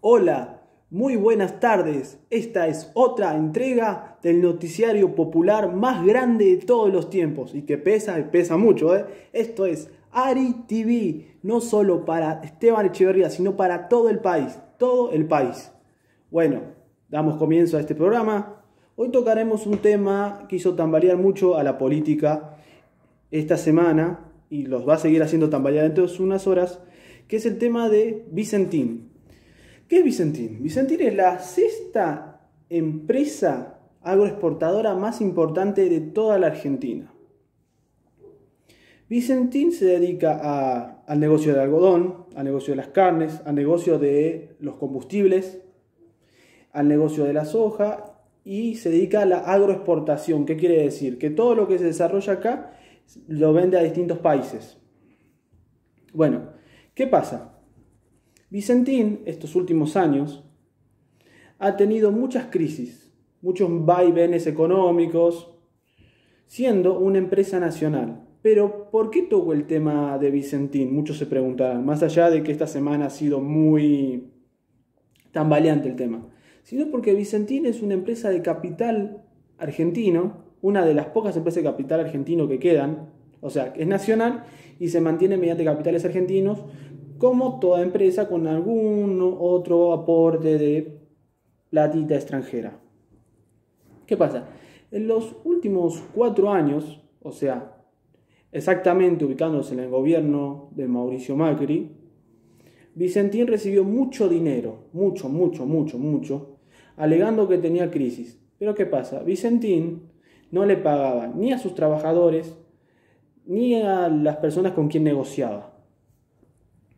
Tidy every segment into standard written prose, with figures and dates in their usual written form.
Hola, muy buenas tardes. Esta es otra entrega del noticiario popular más grande de todos los tiempos y que pesa mucho, ¿eh? Esto es Ari TV, no solo para Esteban Echeverría, sino para todo el país, todo el país. Bueno, damos comienzo a este programa. Hoy tocaremos un tema que hizo tambalear mucho a la política esta semana y los va a seguir haciendo tambalear dentro de unas horas, que es el tema de Vicentín. ¿Qué es Vicentín? Vicentín es la sexta empresa agroexportadora más importante de toda la Argentina. Vicentín se dedica al negocio del algodón, al negocio de las carnes, al negocio de los combustibles, al negocio de la soja y se dedica a la agroexportación. ¿Qué quiere decir? Que todo lo que se desarrolla acá lo vende a distintos países. Bueno, ¿qué pasa? Vicentín, estos últimos años, ha tenido muchas crisis, muchos vaivenes económicos, siendo una empresa nacional. Pero, ¿por qué toco el tema de Vicentín? Muchos se preguntarán, más allá de que esta semana ha sido muy tambaleante el tema, sino porque Vicentín es una empresa de capital argentino, una de las pocas empresas de capital argentino que quedan, o sea, es nacional y se mantiene mediante capitales argentinos, como toda empresa con algún otro aporte de platita extranjera. ¿Qué pasa? En los últimos 4 años, o sea, exactamente ubicándose en el gobierno de Mauricio Macri, Vicentín recibió mucho dinero, mucho, alegando que tenía crisis. Pero ¿qué pasa? Vicentín no le pagaba ni a sus trabajadores, ni a las personas con quien negociaba.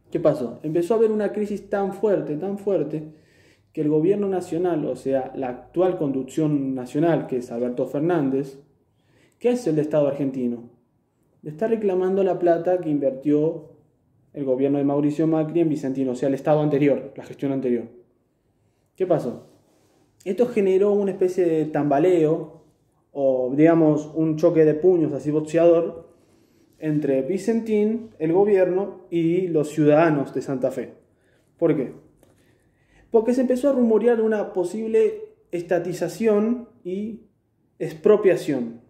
¿Qué pasó? Empezó a haber una crisis tan fuerte, que el gobierno nacional, o sea, la actual conducción nacional, que es Alberto Fernández, ¿qué hace el Estado argentino? Le está reclamando la plata que invirtió el gobierno de Mauricio Macri en Vicentín, o sea, el Estado anterior, la gestión anterior. ¿Qué pasó? Esto generó una especie de tambaleo, o digamos un choque de puños así boxeador, entre Vicentín, el gobierno y los ciudadanos de Santa Fe. ¿Por qué? Porque se empezó a rumorear una posible estatización y expropiación.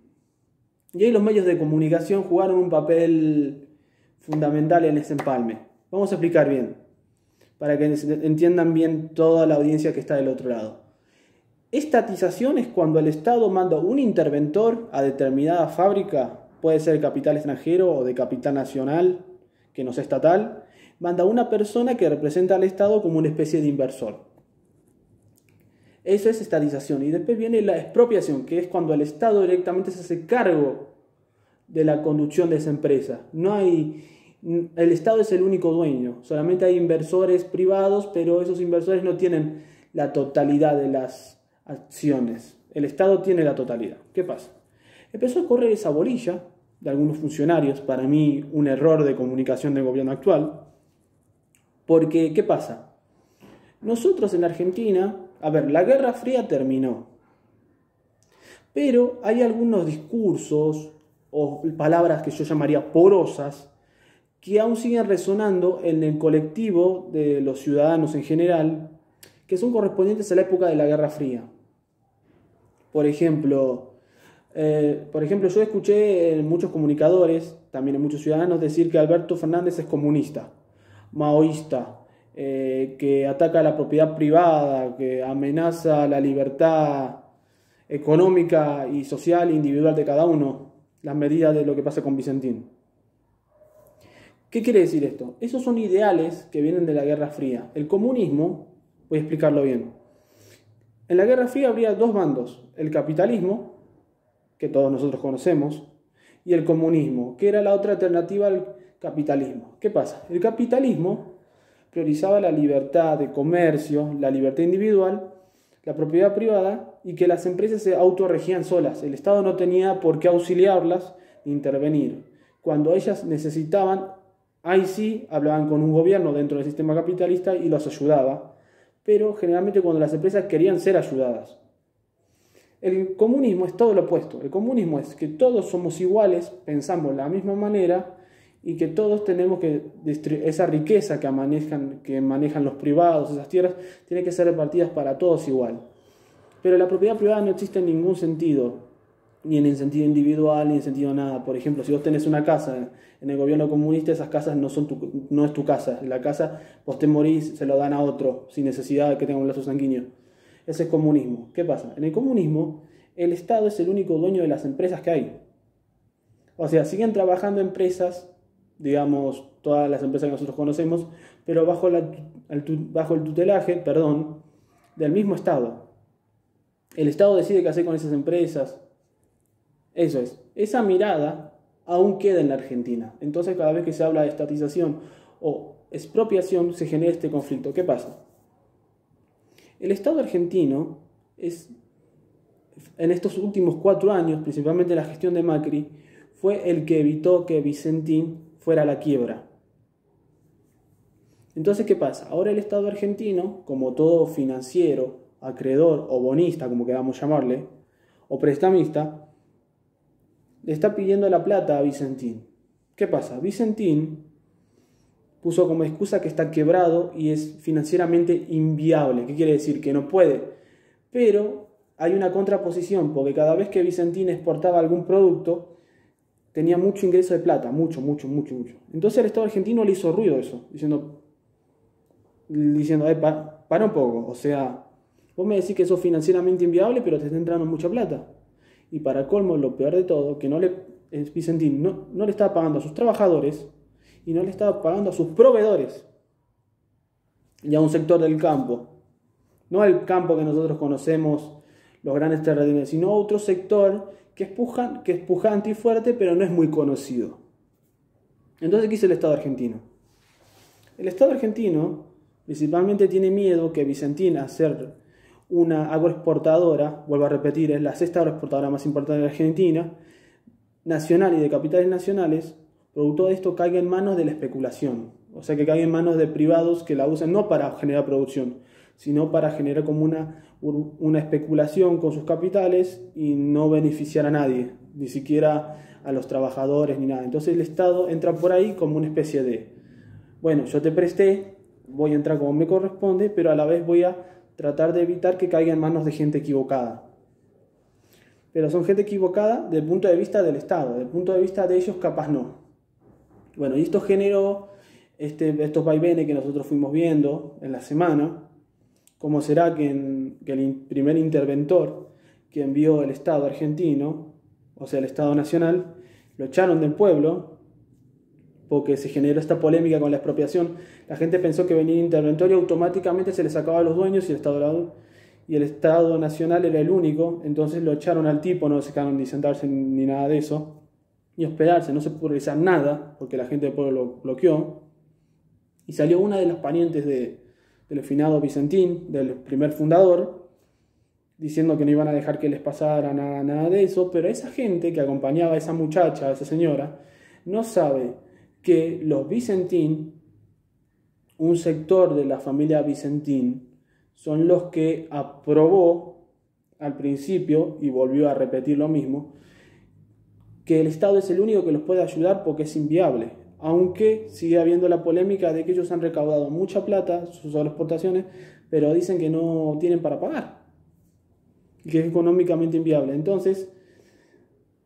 Y ahí los medios de comunicación jugaron un papel fundamental en ese empalme. Vamos a explicar bien, para que entiendan bien toda la audiencia que está del otro lado. Estatización es cuando el Estado manda un interventor a determinada fábrica, puede ser de capital extranjero o de capital nacional, que no sea estatal, manda una persona que representa al Estado como una especie de inversor. Eso es estatización. Y después viene la expropiación, que es cuando el Estado directamente se hace cargo de la conducción de esa empresa. El Estado es el único dueño, solamente hay inversores privados, pero esos inversores no tienen la totalidad de las acciones. El Estado tiene la totalidad. ¿Qué pasa? Empezó a correr esa bolilla de algunos funcionarios, para mí un error de comunicación del gobierno actual, porque ¿qué pasa? Nosotros en la Argentina, la Guerra Fría terminó, pero hay algunos discursos o palabras que yo llamaría porosas que aún siguen resonando en el colectivo de los ciudadanos en general, que son correspondientes a la época de la Guerra Fría. Por ejemplo, yo escuché en muchos comunicadores, también en muchos ciudadanos, decir que Alberto Fernández es comunista, maoísta, que ataca la propiedad privada, que amenaza la libertad económica y social individual de cada uno, las medidas de lo que pasa con Vicentín. ¿Qué quiere decir esto? Esos son ideales que vienen de la Guerra Fría. El comunismo, voy a explicarlo bien. En la Guerra Fría habría dos bandos, el capitalismo, que todos nosotros conocemos, y el comunismo, que era la otra alternativa al capitalismo. ¿Qué pasa? El capitalismo priorizaba la libertad de comercio, la libertad individual, la propiedad privada y que las empresas se autorregían solas. El Estado no tenía por qué auxiliarlas ni intervenir. Cuando ellas necesitaban, ahí sí hablaban con un gobierno dentro del sistema capitalista y los ayudaba, pero generalmente cuando las empresas querían ser ayudadas. El comunismo es todo lo opuesto. El comunismo es que todos somos iguales, pensamos de la misma manera y que todos tenemos que esa riqueza que manejan los privados, esas tierras, tiene que ser repartidas para todos igual. Pero la propiedad privada no existe en ningún sentido, ni en el sentido individual, ni en el sentido nada. Por ejemplo, si vos tenés una casa en el gobierno comunista, esas casas no es tu casa. La casa, vos te morís, se lo dan a otro, sin necesidad de que tenga un lazo sanguíneo. Ese es comunismo. ¿Qué pasa? En el comunismo, el Estado es el único dueño de las empresas que hay. O sea, siguen trabajando empresas, digamos, todas las empresas que nosotros conocemos, pero bajo el tutelaje, del mismo Estado. El Estado decide qué hacer con esas empresas. Eso es. Esa mirada aún queda en la Argentina. Entonces, cada vez que se habla de estatización o expropiación, se genera este conflicto. ¿Qué pasa? El Estado argentino en estos últimos 4 años, principalmente la gestión de Macri, fue el que evitó que Vicentín fuera a la quiebra. Entonces, ¿qué pasa? Ahora el Estado argentino, como todo financiero, acreedor o bonista, como queramos llamarle, o prestamista, le está pidiendo la plata a Vicentín. ¿Qué pasa? Vicentín puso como excusa que está quebrado y es financieramente inviable. ¿Qué quiere decir? Que no puede. Pero hay una contraposición, porque cada vez que Vicentín exportaba algún producto, tenía mucho ingreso de plata, mucho. Entonces el Estado argentino le hizo ruido eso, diciendo para un poco, o sea, vos me decís que sos financieramente inviable, pero te está entrando mucha plata. Y para colmo, lo peor de todo, que Vicentín no le estaba pagando a sus trabajadores y no le estaba pagando a sus proveedores y a un sector del campo. No el campo que nosotros conocemos, los grandes terratenientes, sino otro sector que es pujante y fuerte, pero no es muy conocido. Entonces, ¿qué hizo el Estado argentino? El Estado argentino principalmente tiene miedo que Vicentín, a ser una agroexportadora, vuelvo a repetir, es la 6ª agroexportadora más importante de Argentina, nacional y de capitales nacionales, producto de esto caiga en manos de la especulación. O sea, que caiga en manos de privados que la usan no para generar producción, sino para generar como una especulación con sus capitales y no beneficiar a nadie, ni siquiera a los trabajadores ni nada. Entonces el Estado entra por ahí como una especie de, bueno, yo te presté, voy a entrar como me corresponde, pero a la vez voy a tratar de evitar que caiga en manos de gente equivocada. Pero son gente equivocada desde el punto de vista del Estado, desde el punto de vista de ellos capaz no. Bueno, y esto generó estos vaivenes que nosotros fuimos viendo en la semana. ¿Cómo será que el primer interventor que envió el Estado argentino, o sea el Estado nacional, lo echaron del pueblo porque se generó esta polémica con la expropiación? La gente pensó que venía interventor y automáticamente se le sacaba a los dueños y el Estado nacional era el único. Entonces lo echaron al tipo, no lo dejaron ni sentarse ni nada de eso, ni hospedarse, no se pudo realizar nada porque la gente del pueblo lo bloqueó. Y salió una de las parientes del finado Vicentín, del primer fundador, diciendo que no iban a dejar que les pasara nada de eso, pero esa gente que acompañaba a esa muchacha, a esa señora, no sabe que los Vicentín, un sector de la familia Vicentín, son los que aprobó al principio, y volvió a repetir lo mismo, que el Estado es el único que los puede ayudar porque es inviable. Aunque sigue habiendo la polémica de que ellos han recaudado mucha plata, sus agroexportaciones, pero dicen que no tienen para pagar y que es económicamente inviable. Entonces,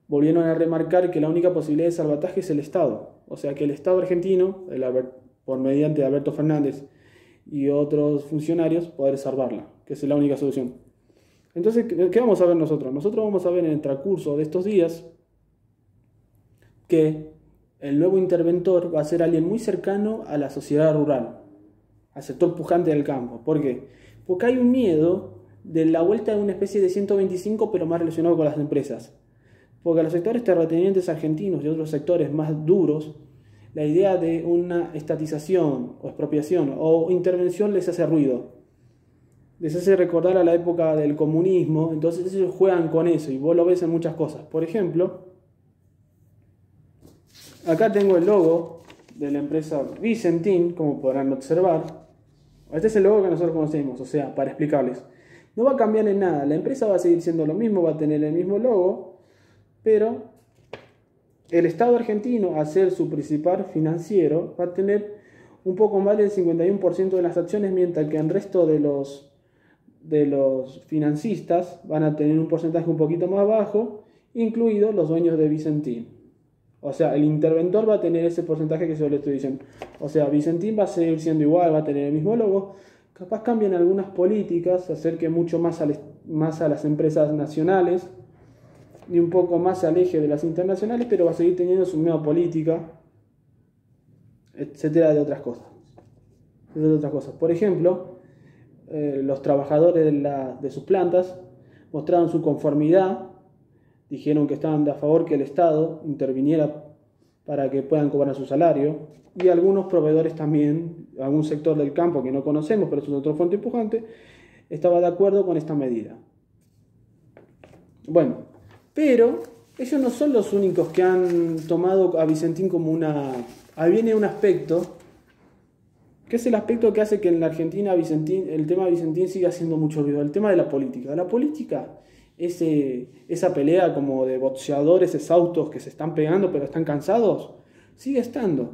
volvieron a remarcar que la única posibilidad de salvataje es el Estado. O sea, que el Estado argentino, por mediante Alberto Fernández y otros funcionarios, poder salvarla, que es la única solución. Entonces, ¿qué vamos a ver nosotros? Nosotros vamos a ver en el transcurso de estos días que el nuevo interventor va a ser alguien muy cercano a la sociedad rural, al sector pujante del campo. ¿Por qué? Porque hay un miedo de la vuelta de una especie de 125, pero más relacionado con las empresas. Porque a los sectores terratenientes argentinos y otros sectores más duros, la idea de una estatización o expropiación o intervención les hace ruido. Les hace recordar a la época del comunismo. Entonces ellos juegan con eso y vos lo ves en muchas cosas. Por ejemplo, acá tengo el logo de la empresa Vicentín, como podrán observar. Este es el logo que nosotros conocemos, o sea, para explicarles. No va a cambiar en nada, la empresa va a seguir siendo lo mismo, va a tener el mismo logo, pero el Estado argentino, al ser su principal financiero, va a tener un poco más del 51% de las acciones, mientras que el resto de los financistas van a tener un porcentaje un poquito más bajo, incluidos los dueños de Vicentín. O sea, el interventor va a tener ese porcentaje que yo le estoy diciendo. O sea, Vicentín va a seguir siendo igual, va a tener el mismo logo. Capaz cambian algunas políticas, se acerque mucho más a las empresas nacionales y un poco más al eje de las internacionales, pero va a seguir teniendo su misma política, etcétera, de otras cosas. Por ejemplo, los trabajadores de sus plantas mostraron su conformidad, dijeron que estaban a favor que el Estado interviniera para que puedan cobrar su salario, y algunos proveedores también, algún sector del campo que no conocemos, pero es otro fuente empujante, estaba de acuerdo con esta medida. Bueno, pero ellos no son los únicos que han tomado a Vicentín como una... Ahí viene un aspecto, que es el aspecto que hace que en la Argentina el tema de Vicentín siga siendo mucho ruido, el tema de la política. La política, esa pelea como de boxeadores exhaustos que se están pegando pero están cansados, sigue estando.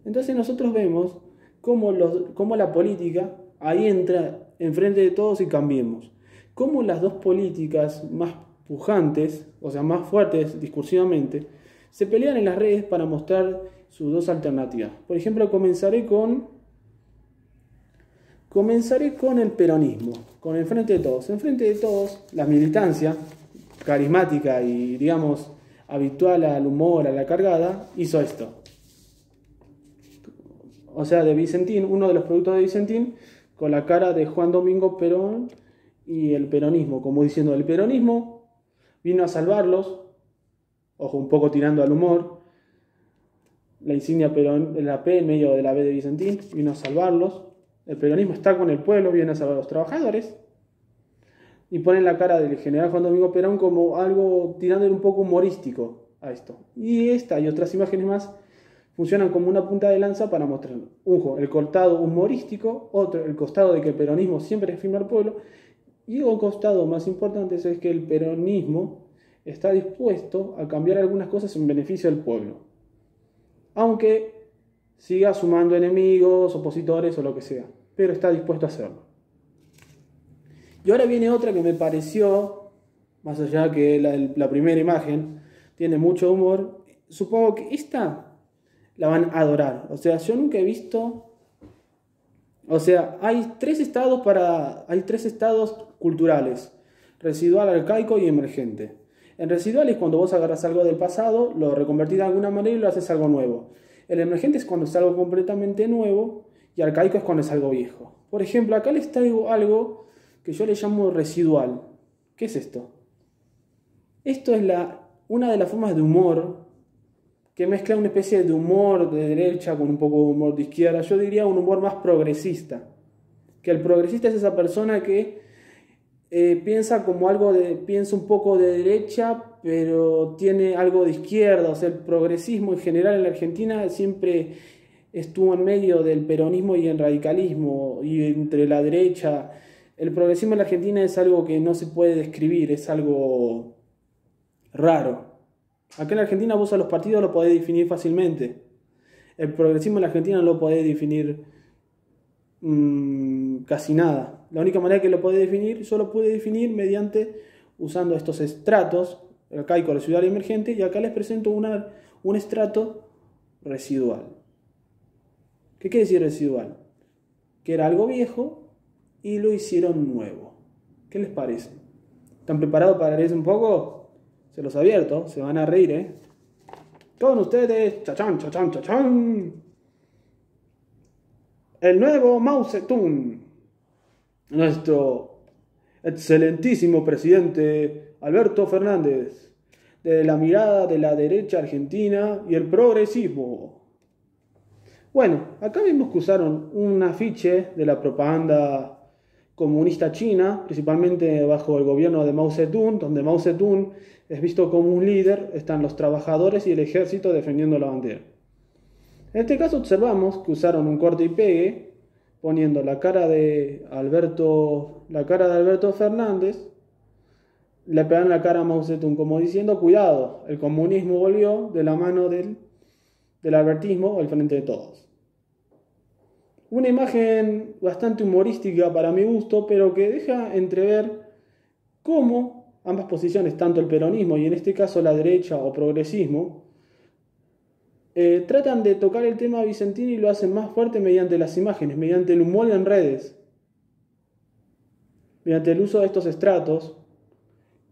Entonces nosotros vemos cómo la política ahí entra enfrente de todos y cambiemos. Cómo las dos políticas más pujantes, o sea, más fuertes discursivamente, se pelean en las redes para mostrar sus dos alternativas. Por ejemplo, comenzaré con el peronismo, con el Frente de Todos. En Frente de Todos, la militancia carismática y, digamos, habitual al humor, a la cargada, hizo esto. O sea, de Vicentín, uno de los productos de Vicentín, con la cara de Juan Domingo Perón y el peronismo, como diciendo, el peronismo vino a salvarlos, ojo, un poco tirando al humor, la insignia Perón, la P en medio de la B de Vicentín, vino a salvarlos, el peronismo está con el pueblo, viene a salvar a los trabajadores, y ponen la cara del general Juan Domingo Perón como algo tirando un poco humorístico a esto. Y esta y otras imágenes más funcionan como una punta de lanza para mostrar, el costado humorístico, otro, el costado de que el peronismo siempre firme al pueblo, y un costado más importante es que el peronismo está dispuesto a cambiar algunas cosas en beneficio del pueblo, aunque siga sumando enemigos, opositores o lo que sea, pero está dispuesto a hacerlo. Y ahora viene otra que me pareció, más allá que la primera imagen, tiene mucho humor. Supongo que esta la van a adorar. O sea, yo nunca he visto... O sea, hay tres estados culturales: residual, arcaico y emergente. En residual es cuando vos agarras algo del pasado, lo reconvertís de alguna manera y lo haces algo nuevo. El emergente es cuando es algo completamente nuevo, y arcaico es cuando es algo viejo. Por ejemplo, acá les traigo algo que yo le llamo residual. ¿Qué es esto? Esto es una de las formas de humor que mezcla una especie de humor de derecha con un poco de humor de izquierda. Yo diría un humor más progresista. Que el progresista es esa persona que piensa piensa un poco de derecha, pero tiene algo de izquierda. O sea, el progresismo en general en la Argentina siempre estuvo en medio del peronismo y el radicalismo, y entre la derecha. El progresismo en la Argentina es algo que no se puede describir, es algo raro. Acá en la Argentina vos a los partidos lo podés definir fácilmente. El progresismo en la Argentina no lo podés definir casi nada. La única manera que lo podés definir, yo lo pude definir usando estos estratos, arcaico, residual y emergente, y acá les presento un estrato residual. ¿Qué quiere decir residual? Que era algo viejo y lo hicieron nuevo. ¿Qué les parece? ¿Están preparados para leerse un poco? Se los advierto, se van a reír, ¿eh? Con ustedes, chachán, chachán, chachán, el nuevo Mao Zedong, nuestro excelentísimo presidente Alberto Fernández, de la mirada de la derecha argentina y el progresismo. Bueno, acá vimos que usaron un afiche de la propaganda comunista china, principalmente bajo el gobierno de Mao Zedong, donde Mao Zedong es visto como un líder, están los trabajadores y el ejército defendiendo la bandera. En este caso observamos que usaron un corte y pegue, poniendo la cara de Alberto Fernández le pegaron la cara a Mao Zedong, como diciendo, cuidado, el comunismo volvió de la mano del albertismo al frente de todos. Una imagen bastante humorística para mi gusto, pero que deja entrever cómo ambas posiciones, tanto el peronismo y en este caso la derecha o progresismo, tratan de tocar el tema vicentino y lo hacen más fuerte mediante las imágenes, mediante el humor en redes, mediante el uso de estos estratos,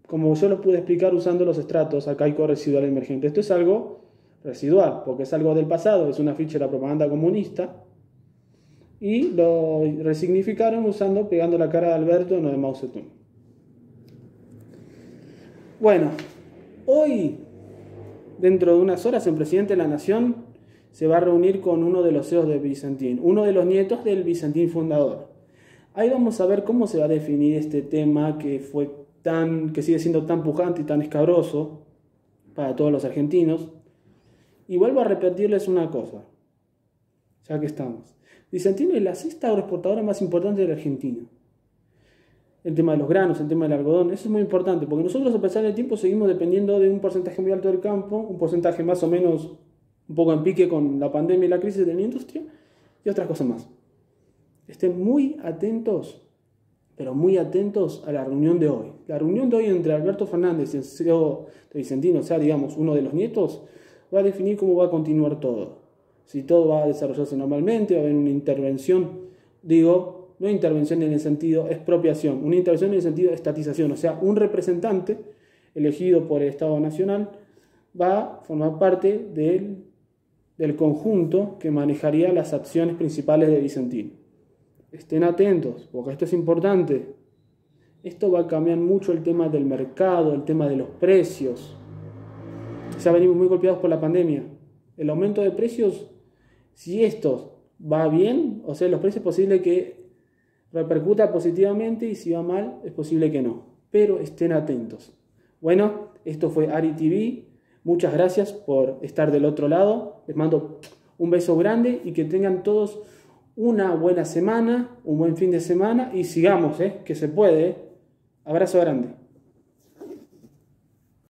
como yo lo pude explicar usando los estratos arcaico residual emergente. Esto es algo residual, porque es algo del pasado, es una ficha de la propaganda comunista, y lo resignificaron pegando la cara de Alberto en lo de Mao Zedong. Bueno, hoy, dentro de unas horas, el presidente de la Nación se va a reunir con uno de los CEOs de Vicentín, uno de los nietos del Vicentín fundador. Ahí vamos a ver cómo se va a definir este tema que sigue siendo tan pujante y tan escabroso para todos los argentinos. Y vuelvo a repetirles una cosa, ya que estamos. Vicentín es la sexta agroexportadora más importante de la Argentina. El tema de los granos, el tema del algodón, eso es muy importante, porque nosotros a pesar del tiempo seguimos dependiendo de un porcentaje muy alto del campo, un porcentaje más o menos un poco en pique con la pandemia y la crisis de la industria, y otras cosas más. Estén muy atentos, pero muy atentos a la reunión de hoy. La reunión de hoy entre Alberto Fernández y el CEO de Vicentín, o sea, digamos, uno de los nietos, va a definir cómo va a continuar todo. Si todo va a desarrollarse normalmente, va a haber una intervención, no intervención en el sentido expropiación, una intervención en el sentido estatización, o sea, un representante elegido por el Estado Nacional va a formar parte del conjunto que manejaría las acciones principales de Vicentín. Estén atentos, porque esto es importante. Esto va a cambiar mucho el tema del mercado, el tema de los precios. Ya venimos muy golpeados por la pandemia. El aumento de precios, si esto va bien, o sea, los precios es posible que repercuta positivamente y si va mal, es posible que no. Pero estén atentos. Bueno, esto fue Ari TV. Muchas gracias por estar del otro lado. Les mando un beso grande y que tengan todos una buena semana, un buen fin de semana y sigamos, que se puede. Abrazo grande.